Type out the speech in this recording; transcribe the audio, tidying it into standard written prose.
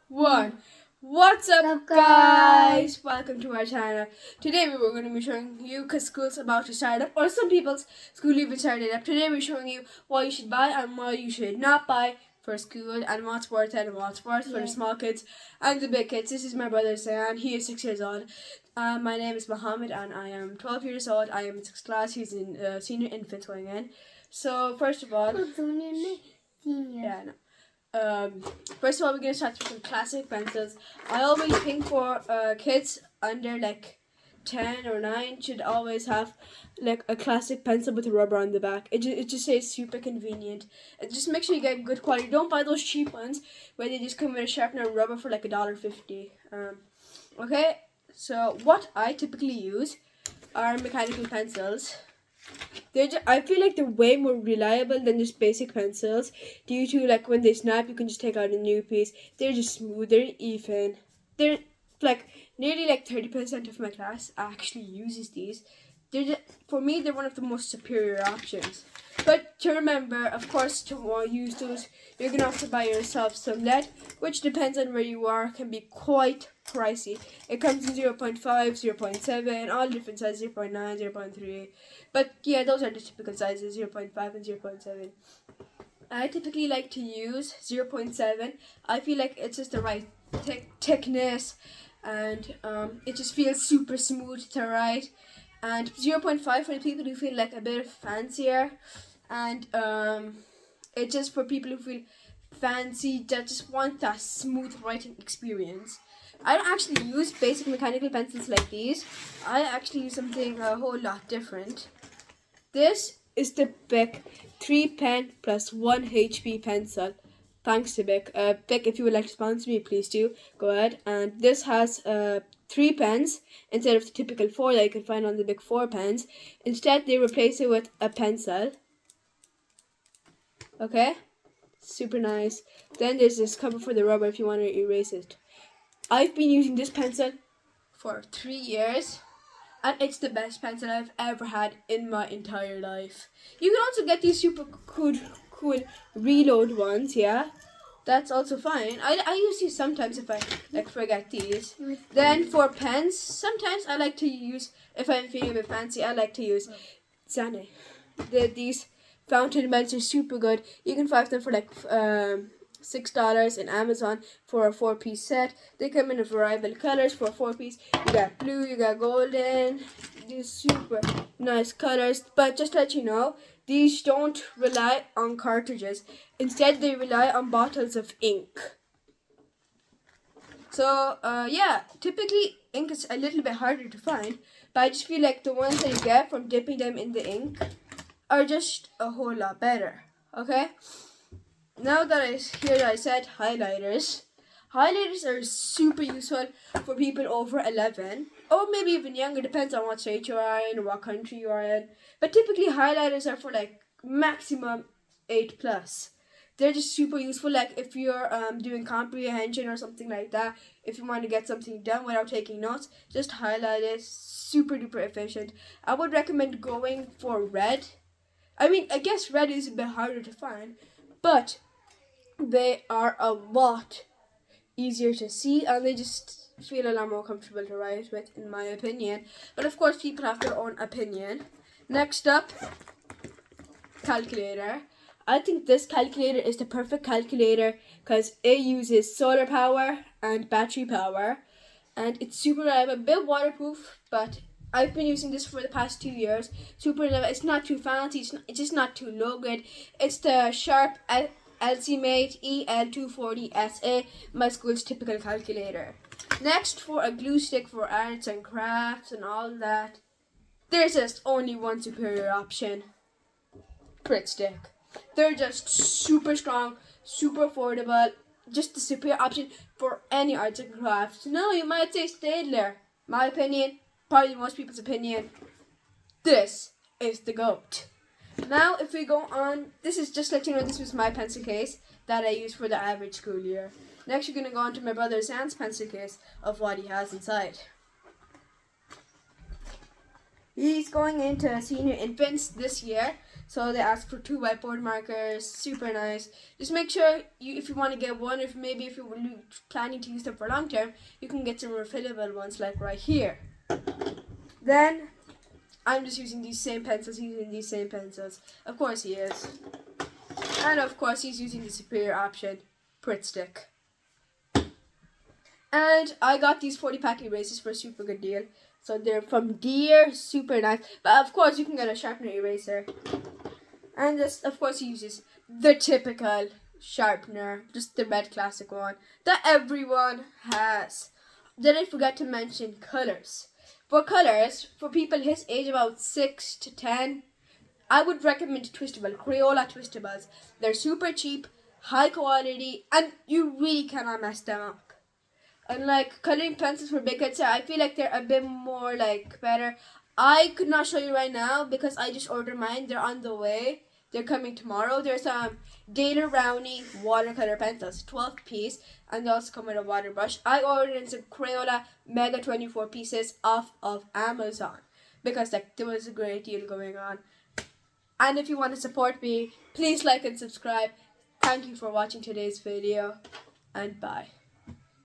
one. What's up, guys? Welcome to our channel. Today we were going to be showing you, because school's about to start up, or some people's school even started up. Today we're showing you what you should buy and what you should not buy for school, and what's worth it and what's worth for the small kids and the big kids. This is my brother Sayan. He is 6 years old. My name is Mohammed and I am 12 years old. I am in 6th class. He's in senior infant going in. So first of all, first of all, we're gonna start with some classic pencils. I always think for kids under like 10 or 9 should always have like a classic pencil with a rubber on the back. It just says super convenient. Just make sure you get good quality. Don't buy those cheap ones where they just come with a sharpener and rubber for like $1.50. Okay, so what I typically use are mechanical pencils. I feel like they're way more reliable than just basic pencils, due to like when they snap you can just take out a new piece. They're just smooth, they're even. They're like nearly like 30% of my class actually uses these. For me, they're one of the most superior options. But to remember, of course, to use those, you're going to have to buy yourself some lead, which depends on where you are, can be quite pricey. It comes in 0.5, 0.7, all different sizes, 0.9, 0.3. But yeah, those are the typical sizes, 0.5 and 0.7. I typically like to use 0.7. I feel like it's just the right thickness, and it just feels super smooth to write. And 0.5 for the people who feel like a bit fancier, and it's just for people who feel fancy, that just want that smooth writing experience. I don't actually use basic mechanical pencils like these. I actually use something a whole lot different. This is the Bic 3 pen plus 1 HP pencil. Thanks to Bic. Bic, if you would like to sponsor me, please do go ahead. And this has 3 pens instead of the typical 4 that you can find on the Bic 4 pens. Instead, they replace it with a pencil. Okay, super nice. Then there's this cover for the rubber if you want to erase it. I've been using this pencil for 3 years, and it's the best pencil I've ever had in my entire life. You can also get these super cool reload ones, yeah? That's also fine. I use these sometimes if I like forget these. Then for pens, sometimes I like to use, if I'm feeling a bit fancy, I like to use Zane. These fountain pens are super good. You can find them for like $6 in Amazon for a 4-piece set. They come in a variety of colors for a 4-piece. You got blue, you got golden. These super nice colors. But just to let you know, these don't rely on cartridges. Instead, they rely on bottles of ink. So, yeah, typically ink is a little bit harder to find, but I just feel like the ones that you get from dipping them in the ink are just a whole lot better. Okay? Now that I said highlighters. Highlighters are super useful for people over 11, or maybe even younger, depends on what state you are in or what country you are in. But typically highlighters are for like maximum 8+. They're just super useful, like if you're doing comprehension or something like that. If you want to get something done without taking notes, just highlight it. Super duper efficient. I would recommend going for red. I mean, I guess red is a bit harder to find, but they are a lot easier to see, and they just feel a lot more comfortable to write with, in my opinion. But of course, people have their own opinion. Next up, calculator. I think this calculator is the perfect calculator because it uses solar power and battery power, and it's super reliable, a bit waterproof, but I've been using this for the past 2 years. Super reliable. It's not too fancy, it's just not too low grade. It's the Sharp LCmate EL240SA, my school's typical calculator. Next, for a glue stick for arts and crafts and all that, there's just only one superior option. Grit stick. They're just super strong, super affordable, just the superior option for any arts and crafts. No, you might say Staedtler. My opinion, probably most people's opinion, this is the GOAT. Now, if we go on, this is just to let you know, this was my pencil case that I used for the average school year. Next, we're going to go on to my brother Zan's pencil case of what he has inside. He's going into senior infants this year, So they ask for 2 whiteboard markers, super nice. Just make sure if you want to get one, if you're planning to use them for long term, you can get some refillable ones like right here. Then I'm just using these same pencils, Of course he is. And of course he's using the superior option, Pritt Stick. And I got these 40-pack erasers for a super good deal. So they're from Deer, super nice. But of course you can get a sharpener eraser. And just, of course, he uses the typical sharpener, just the red classic one that everyone has. Did I forget to mention colors? For colors, for people his age, about 6 to 10, I would recommend Twistable, Crayola Twistables. They're super cheap, high quality, and you really cannot mess them up. Unlike coloring pencils for big kids, I feel like they're a bit more better. I could not show you right now because I just ordered mine. They're on the way. They're coming tomorrow. There's some Daler Rowney watercolor pencils, 12 piece, and they also come with a water brush. I ordered some Crayola Mega 24 pieces off of Amazon because there was a great deal going on. And if you want to support me, please like and subscribe. Thank you for watching today's video, and bye.